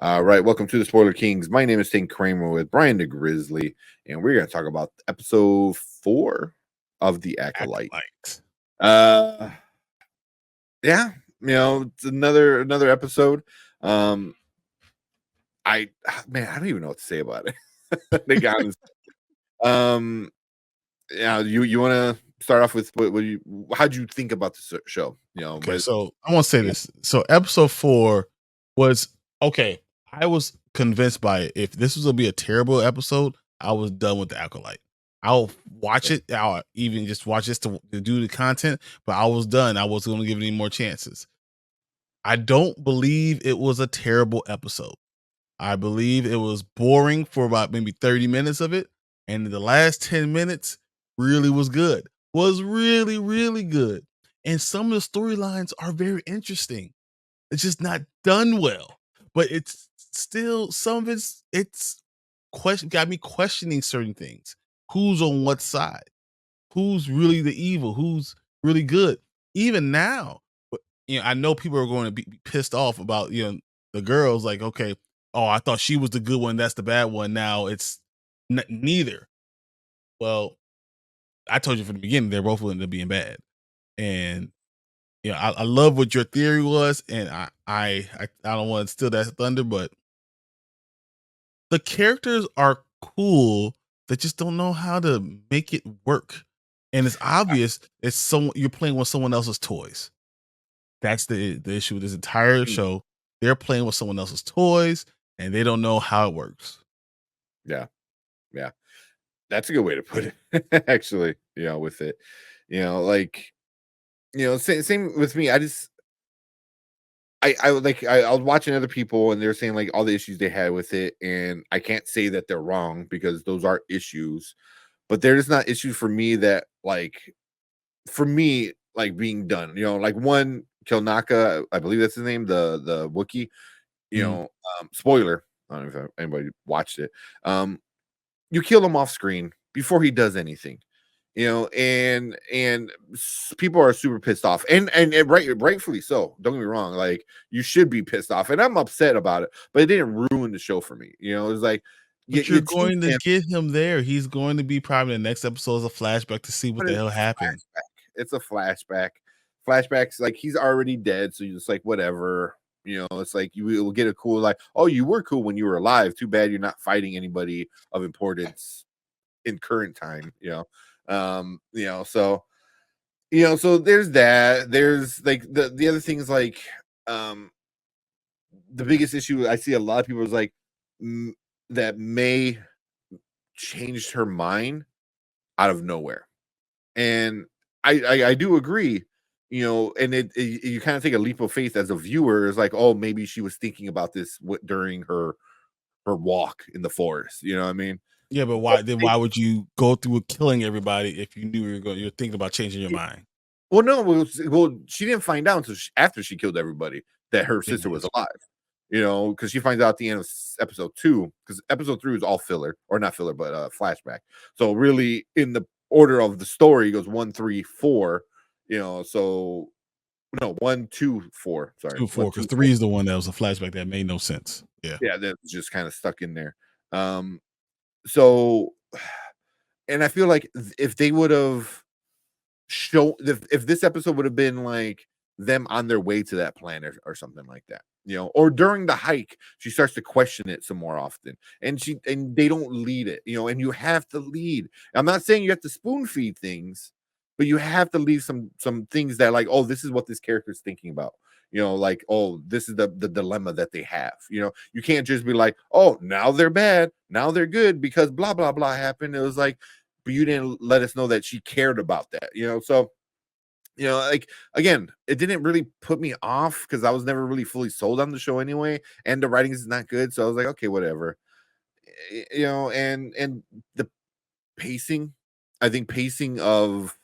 All right, welcome to the Spoiler Kings. My name is St. Kramer with Brian the Grizzly, and we're going to talk about episode 4 of the Acolyte. Acolyte. Uh, yeah, it's another episode. I don't even know what to say about it. They got you want to start off with how'd you think about the show? Okay, so I want to say this. So episode 4 was okay. I was convinced by it. If this was gonna be a terrible episode, I was done with the Acolyte. I'll watch it. I'll even just watch this to do the content, but I was done. I wasn't gonna give it any more chances. I don't believe it was a terrible episode. I believe it was boring for about maybe 30 minutes of it. And the last 10 minutes really was good. Was really, really good. And some of the storylines are very interesting. It's just not done well. But it's still some of it's got me questioning certain things. Who's on what side? Who's really the evil? Who's really good? Even now, I know people are going to be pissed off about the girls. Like, okay, oh, I thought she was the good one. That's the bad one. Now it's neither. Well, I told you from the beginning they're both ended up being bad, and I love what your theory was, and I don't want to steal that thunder, but the characters are cool. They just don't know how to make it work, and it's obvious you're playing with someone else's toys. That's the issue with this entire show. They're playing with someone else's toys, and they don't know how it works. Yeah. That's a good way to put it. Actually, with it, same with me. I was watching other people, and they're saying like all the issues they had with it, and I can't say that they're wrong because those are issues, but they're just not issues for me that like being done. Like one Kilnaka, I believe that's his name, the Wookiee. Spoiler. I don't know if anybody watched it. You kill him off screen before he does anything. And people are super pissed off, and rightfully so. Don't get me wrong, like you should be pissed off, and I'm upset about it, but it didn't ruin the show for me. It was like, but you're going to get him there. He's going to be probably the next episode is a flashback to see what the hell happened. It's a flashback. Flashbacks, like he's already dead, so you're just like whatever. It's like you will get a cool like, oh, you were cool when you were alive. Too bad you're not fighting anybody of importance in current time. So there's that. There's like the other things like the biggest issue I see a lot of people is like that May changed her mind out of nowhere, and I do agree. And you kind of take a leap of faith as a viewer. Is like, oh, maybe she was thinking about this during her walk in the forest. You know what I mean? Yeah, but why would you go through killing everybody if you knew you're thinking about changing your mind? Well, no, well, she didn't find out until after she killed everybody that her sister was alive. Because she finds out at the end of episode 2, because episode 3 is all filler, or not filler, but flashback. So really, in the order of the story, it goes 1, 3, 4. So no, 1, 2, 4. Sorry, 2, 4, because 3 is the one that was a flashback that made no sense. Yeah, that's just kind of stuck in there. So, and I feel like if they would have shown, if this episode would have been like them on their way to that planet or something like that, or during the hike, she starts to question it some more often, and they don't lead it, and you have to lead. I'm not saying you have to spoon feed things, but you have to leave some things that like, oh, this is what this character is thinking about. Like, oh, this is the dilemma that they have. You can't just be like, oh, now they're bad, now they're good because blah blah blah happened. It was like, but you didn't let us know that she cared about that. So like again, it didn't really put me off because I was never really fully sold on the show anyway, and the writing is not good. So I was like, okay, whatever. And the pacing, I think pacing of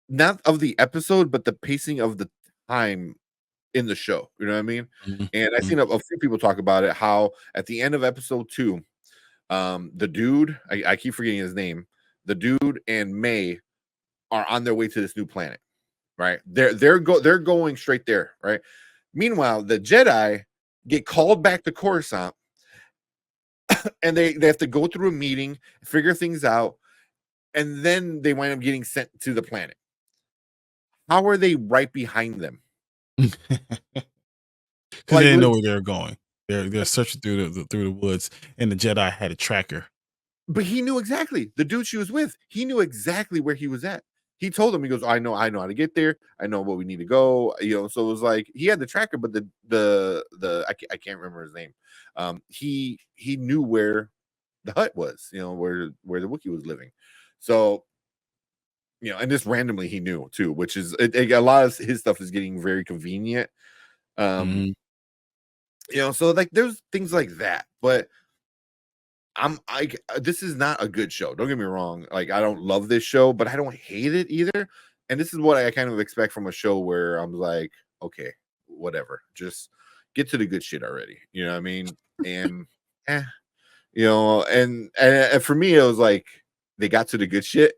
not of the episode, but the pacing of the time in the show. You know what I mean? Mm-hmm. And I've seen a few people talk about it, how at the end of episode 2, the dude, I keep forgetting his name, the dude and May are on their way to this new planet, right? They're going straight there, right? Meanwhile, the Jedi, get called back to Coruscant, and they have to go through a meeting, figure things out, and then they wind up getting sent to the planet. How are they right behind them? Because they Like, didn't know where they were going. They're searching through the woods, and the Jedi had a tracker. but he knew exactly. The dude she was with, he knew exactly where he was at. He told him, he goes, I know how to get there. I know where we need to go. So it was like he had the tracker, but I can't remember his name. He knew where the hut was, where the Wookiee was living. So, and just randomly he knew too, which is a lot of his stuff is getting very convenient. Mhm. So like there's things like that, but this is not a good show. Don't get me wrong. Like, I don't love this show, but I don't hate it either. And this is what I kind of expect from a show where I'm like, okay, whatever, just get to the good shit already. You know what I mean? And and for me, it was like they got to the good shit,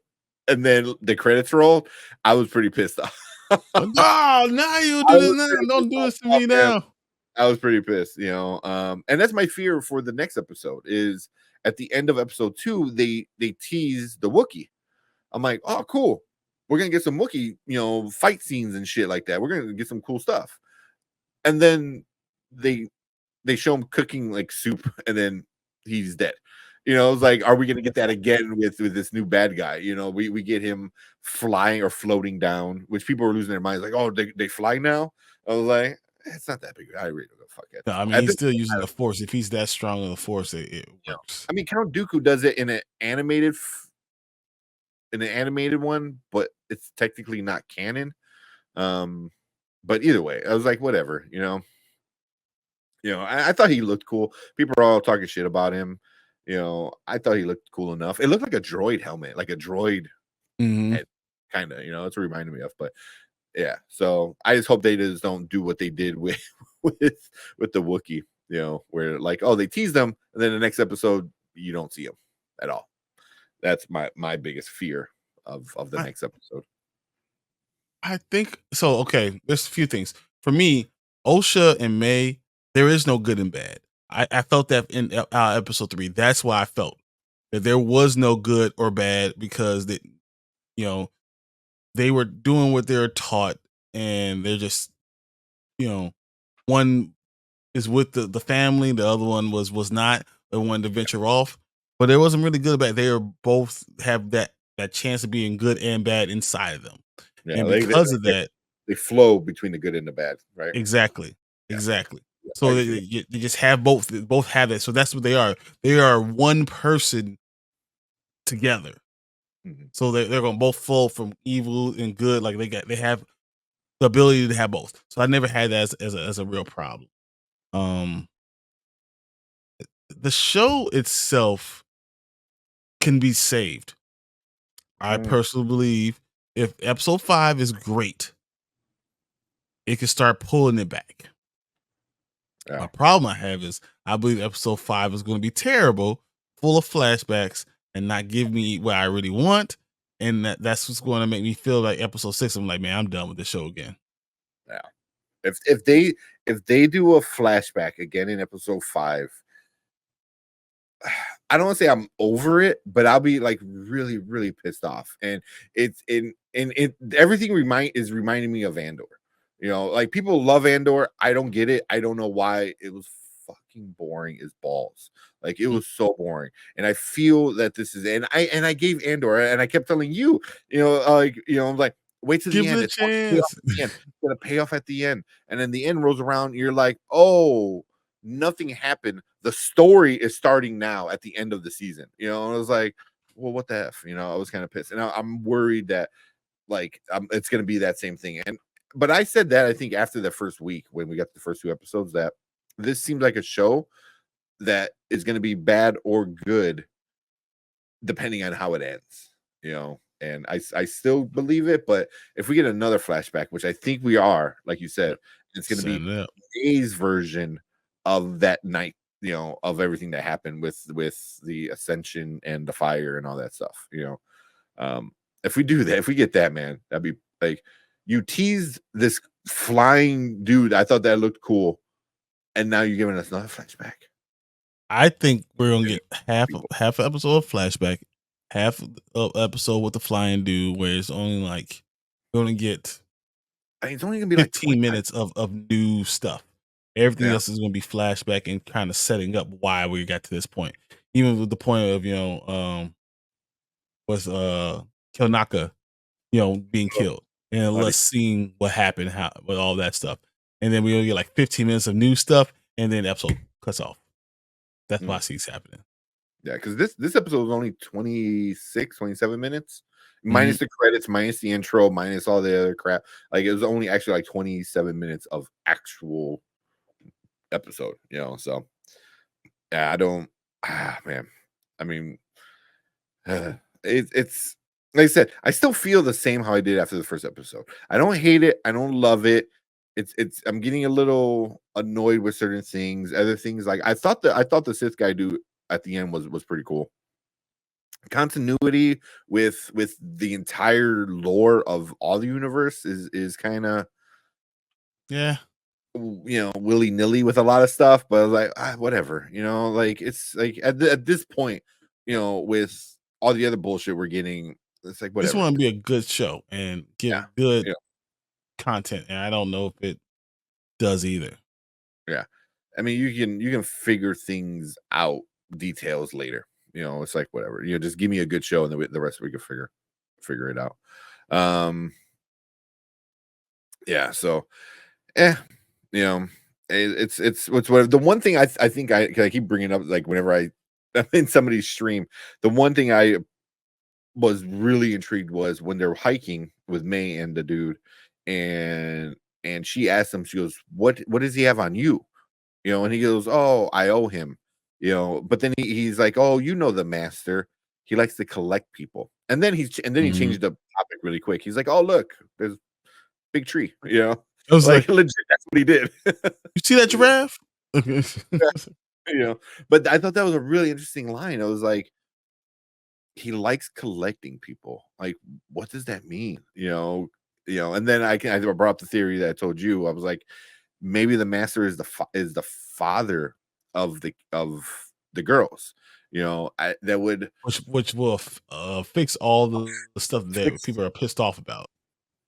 and then the credits rolled. I was pretty pissed off. Like, "No, now you I do this was now. pretty Don't pissed do this to off, me man. now." I was pretty pissed, and that's my fear for the next episode is at the end of episode 2, they tease the Wookiee. I'm like, oh, cool. We're gonna get some Wookiee, fight scenes and shit like that. We're gonna get some cool stuff. And then they show him cooking like soup, and then he's dead. It's like, are we gonna get that again with this new bad guy? We get him flying or floating down, which people are losing their minds, like, oh, they fly now. I was like, it's not that big. I really don't fuck at No, this I point. mean, At he's this still point, using the Force. If he's that strong of the Force, it works. I mean, Count Dooku does it in an animated one, but it's technically not canon. But either way, I was like, whatever. I thought he looked cool. People are all talking shit about him. I thought he looked cool enough. It looked like a droid helmet, like a droid Mhm. head, kind of. That's what it reminded me of. But yeah, so I just hope they just don't do what they did with with the Wookiee. Where like, oh, they tease them, and then the next episode you don't see them at all. That's my biggest fear of the I next episode. I think so. Okay, there's a few things for me. Osha and May, there is no good and bad. I felt that in episode 3. That's why I felt that there was no good or bad because you know they were doing what they were taught, and they're just you know one is with the family, the other one was not. They wanted to venture off, but it wasn't really good or bad. They are both have that chance of being good and bad inside of them, Yeah, and because of that. they flow between the good and the bad, right? Exactly, Yeah, exactly. yeah, I So can they see that. they just have both. They both have it. So that's what they are. They are one person together. Mhm. So they're gonna both flow from evil and good. Like they have the ability to have both. So I never had that as a real problem. Um, the show itself can be saved. I Mm, personally believe if episode 5 is great, it can start pulling it back. yeah, My problem I have is I believe episode 5 is going to be terrible, full of flashbacks, and not give me what I really want. And that's what's going to make me feel like episode 6. I'm like, man, I'm done with the show again. yeah. If they do a flashback again in episode 5, I don't want to say I'm over it, but I'll be like really, really pissed off. And it's in it everything is reminding me of Andor. Like people love Andor. I don't get it. I don't know why. It was fucking boring as balls. Like it Mm. was so boring. And I feel that this is and I gave Andor and I kept telling you, I'm like, wait to the Give it end. a It's gonna pay off chance. at the end. It's gonna pay off at the end. And then the end rolls around, you're like, oh, nothing happened. The story is starting now at the end of the season. And I was like, well, what the F? I was kind of pissed. And I'm worried that like it's going to be that same thing. But I said that I think after the first week when we got the first 2 episodes that this seems like a show that is going to be bad or good depending on how it ends. And I still believe it, but if we get another flashback, which I think we are, like you said, it's going to be Setting it up. A's version of that night, of everything that happened with the ascension and the fire and all that stuff. Um, if we do that, if we get that, man, that'd be like you teased this flying dude. I thought that looked cool. and now you're giving us another flashback. I think we're gonna Yeah, get half people. half an episode of flashback, half of episode with the flying dude, where it's only like we're gonna get I mean, it's only gonna be like 15 25. minutes of new stuff. Everything Yeah. else is gonna be flashback and kind of setting up why we got to this point. Even with the point of was Kilnaka, being Oh, killed, and buddy. let's seeing what happened, how with all that stuff, and then we only get like 15 minutes of new stuff, and then the episode cuts off. That's why I Mm. see it's happening. Yeah, because this episode was only 26, 27 minutes, Mhm. minus the credits, minus the intro, minus all the other crap. Like it was only actually like 27 minutes of actual episode, So yeah, I don't man. I mean, it's like I said, I still feel the same how I did after the first episode. I don't hate it, I don't love it. It's I'm getting a little annoyed with certain things. Other things like I thought the Sith guy dude at the end was pretty cool. Continuity with the entire lore of all the universe is kind of Yeah. willy nilly with a lot of stuff, but I was like whatever, like it's like at this point, with all the other bullshit we're getting, it's like Just whatever. wanna be a good show and Yeah, give good yeah, content, and I don't know if it does either. yeah. I mean, you can figure things out, details later. It's like whatever. Just give me a good show, and the rest we can figure it out. Um, yeah. So Eh, you know, it's what the one thing I think I keep bringing up, like whenever I'm in somebody's stream, the one thing I was really intrigued was when they're hiking with May and the dude, and she asked him, she goes, "What does he have on you?" And he goes, "Oh, I owe him." But then he's like, "Oh, the master. He likes to collect people." And then he Mhm. changed the topic really quick. He's like, "Oh, look, there's big tree." I was Like like, legit, that's what he did. "You see that Yeah, giraffe?" you know, but I thought that was a really interesting line. I was like, he likes collecting people. Like, what does that mean? And then I brought up the theory that I told you. I was like, maybe the master is the father of the girls. That would Which will fix all the stuff that fix. people are pissed off about.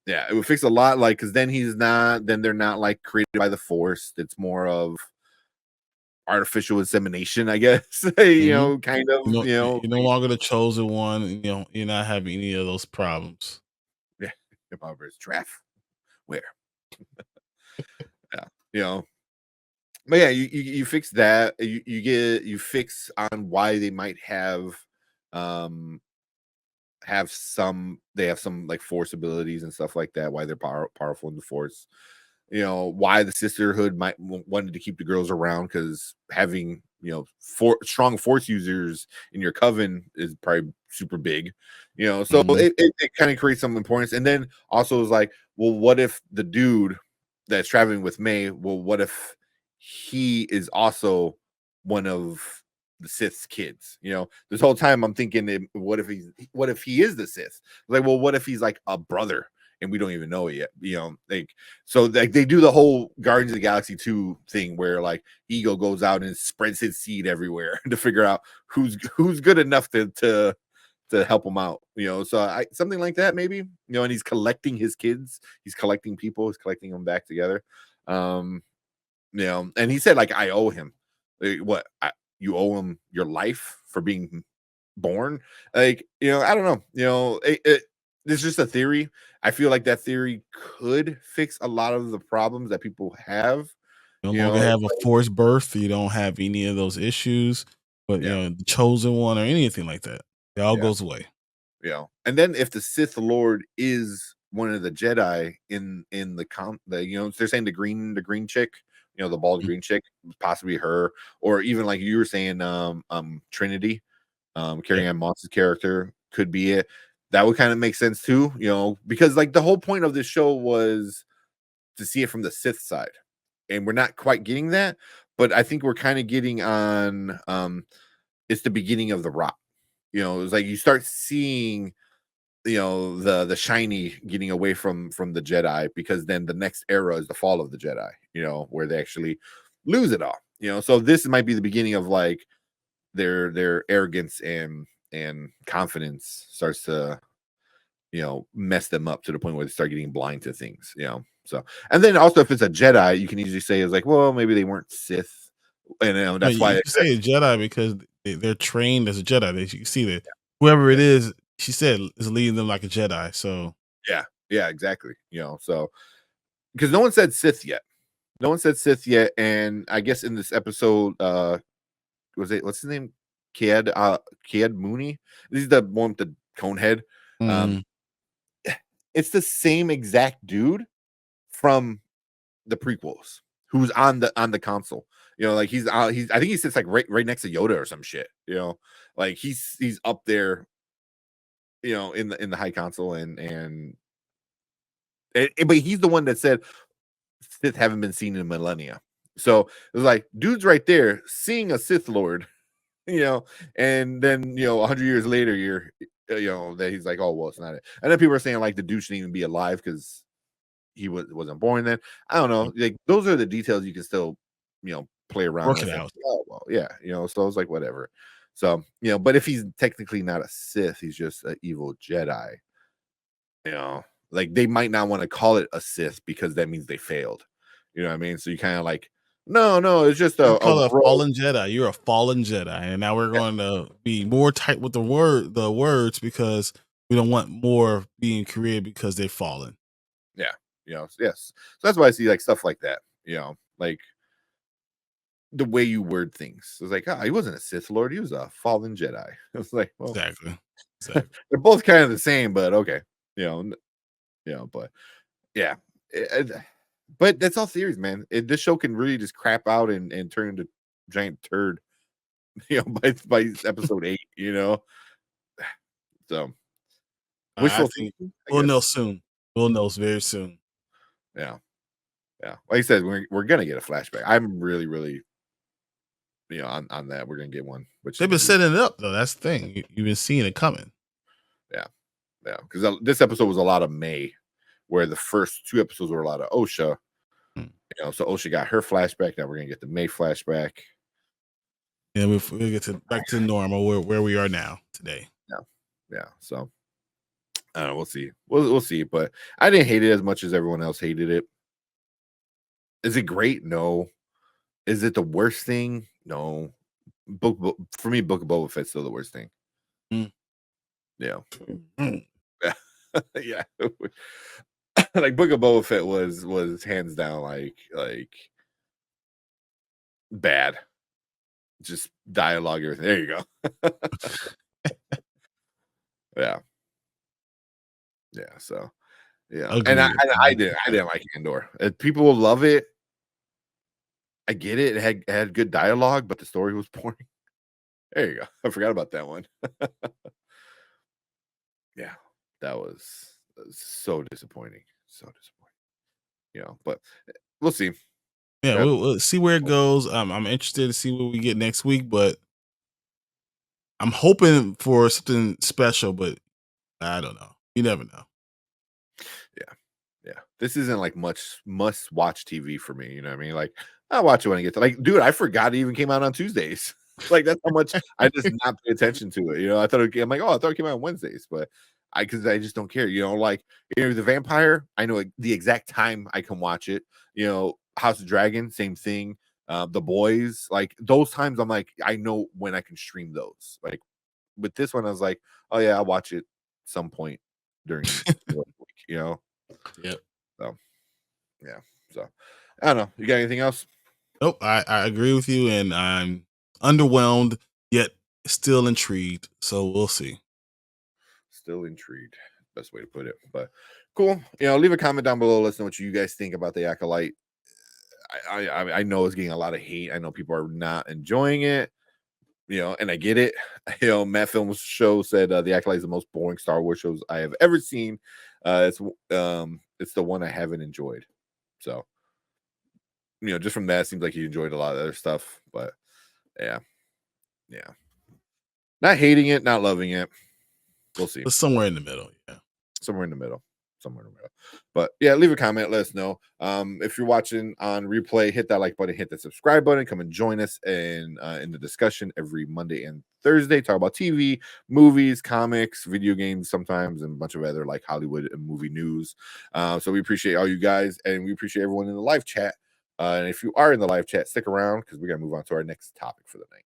Yeah, it would fix a lot. Like, because then they're not like created by the force. It's more of artificial insemination, I guess. Mhm. Kind of. You're no longer the chosen one, you're not having any of those problems. Yeah, however, it's draft. Where? Yeah, you know. But yeah, you fix that. You fix on why they might um have some like force abilities and stuff like that. Why they're powerful in the force. Why the sisterhood wanted to keep the girls around, because having strong force users in your coven is probably super big. So Mhm. it kind of creates some importance. And then also is like, well, what if the dude that's traveling with May, well, what if he is also one of the Sith's kids? This whole time I'm thinking, what if he is the Sith? Like, well, what if he's like a brother and we don't even know it yet? Like, so like they do the whole Guardians of the Galaxy 2 thing where like Ego goes out and spreads his seed everywhere to figure out who's good enough to help him out. So something like that maybe. And he's collecting his kids, he's collecting people, he's collecting them back together. Um, and he said like, I owe him. Like, what? You owe him your life for being born? Like, I don't know. It's just a theory. I feel like that theory could fix a lot of the problems that people have. No You longer know, have a forced birth, you don't have any of those issues, but, yeah, the chosen one or anything like that, it all yeah, goes away. And then if the Sith Lord is one of the Jedi in they're saying the green chick, the bald Mm, green chick, possibly her, or even like you were saying, Trinity, yeah. Carrie Ann Moss's character could be it. That would kind of make sense too, because like the whole point of this show was to see it from the Sith side, and we're not quite getting that, but I think we're kind of getting on. It's the beginning of the rot. It's like you start seeing, the shiny getting away from the Jedi, because then the next era is the fall of the Jedi. Where they actually lose it all. So this might be the beginning of like their arrogance and confidence starts to mess them up to the point where they start getting blind to things. So, and then also if it's a Jedi, you can easily say it's like, well, maybe they weren't Sith, and I mean, that's why you can say a Jedi because they're trained as a Jedi. You see that whoever yeah, it is, she said, is leading them like a Jedi. So yeah, yeah, exactly. So because no one said Sith yet. No one said Sith yet, and I guess in this episode, was it what's his name? Kiad Mooney. This is the one with the cone head. Um, mhm. it's the same exact dude from the prequels who's on the console. Like he's I think he sits like right next to Yoda or some shit. Like he's up there. In the high console but he's the one that said Sith haven't been seen in millennia. So it was like, dude's right there seeing a Sith Lord, you know, and then 100 years later, that he's like, oh well, it's not it. And then people are saying like the dude shouldn't even be alive because he wasn't born then. I don't know. Like those are the details you can still play around Work it with. And, out. oh well, yeah, so it's like whatever. So but if he's technically not a Sith, he's just an evil Jedi. You know, like they might not want to call it a Sith because that means they failed. You know what I mean? So you kind of like, no, it's just You a call it a rogue. fallen Jedi. You're a fallen Jedi, and now we're Yeah, going to be more tight with the words because we don't want more being created because they've fallen. yeah, yes. So that's why I see like stuff like that. Like the way you word things. It's like, he wasn't a Sith Lord, he was a fallen Jedi. It's like, well, Exactly. Exactly. they're both kind of the same, but okay. But yeah. But that's all theories, man. This show can really just crap out and turn into giant turd, by episode 8. So I wishful think thinking, I we'll know guess. soon. We'll know very soon. Yeah. Yeah. Like I said, we're gonna get a flashback. I'm really, really, on that. We're gonna get one, which is They've been gonna be setting it up though. That's the thing. You've been seeing it coming. yeah, yeah. Because this episode was a lot of May, where the first 2 episodes were a lot of Osha. Mm. So Osha got her flashback. Now we're gonna get the May flashback. And we'll get to back to normal where we are now today. Yeah, yeah. So I don't know. We'll see. We'll see. But I didn't hate it as much as everyone else hated it. Is it great? No. Is it the worst thing? No. For me, Book of Boba Fett's still the worst thing. Mm. Yeah. Mm. Yeah. Yeah. Like Book of Boba Fett was hands down like bad. Just dialogue, everything. There you go. Yeah. Yeah. So yeah. And I Agreed. and I didn't like Andor. People will love it. I get it. It had good dialogue, but the story was boring. There you go. I forgot about that one. Yeah. That was so disappointing. So disappointing. But we'll see. Yeah, Got we'll see where it goes. I'm interested to see what we get next week, but I'm hoping for something special, but I don't know. You never know. Yeah. Yeah. This isn't like much must watch TV for me. You know what I mean? Like I watch it when I get to like, dude, I forgot it even came out on Tuesdays. Like that's how much I just not pay attention to it. I thought I'm like, oh, I thought it came out on Wednesdays, but because I just don't care. Like the vampire, I know like, the exact time I can watch it. House of Dragon, same thing. The Boys, like those times, I'm like, I know when I can stream those. Like with this one, I was like, oh yeah, I'll watch it some point during the week. Yep. So yeah. So I don't know. You got anything else? Nope. I agree with you, and I'm underwhelmed yet still intrigued. So we'll see. Still intrigued. Best way to put it. But cool. Leave a comment down below. Let us know what you guys think about the Acolyte. I know it's getting a lot of hate. I know people are not enjoying it. And I get it. Matt Film's show said the Acolyte is the most boring Star Wars shows I have ever seen. It's the one I haven't enjoyed. So, just from that, it seems like he enjoyed a lot of other stuff. But yeah, yeah, not hating it, not loving it. We'll see. But somewhere in the middle. Yeah. Somewhere in the middle. somewhere in the middle. But yeah, leave a comment, let us know. If you're watching on replay, hit that like button, hit the subscribe button, come and join us in the discussion every Monday and Thursday. Talk about TV, movies, comics, video games sometimes, and a bunch of other like Hollywood and movie news. So we appreciate all you guys, and we appreciate everyone in the live chat. And if you are in the live chat, stick around because we got to move on to our next topic for the night.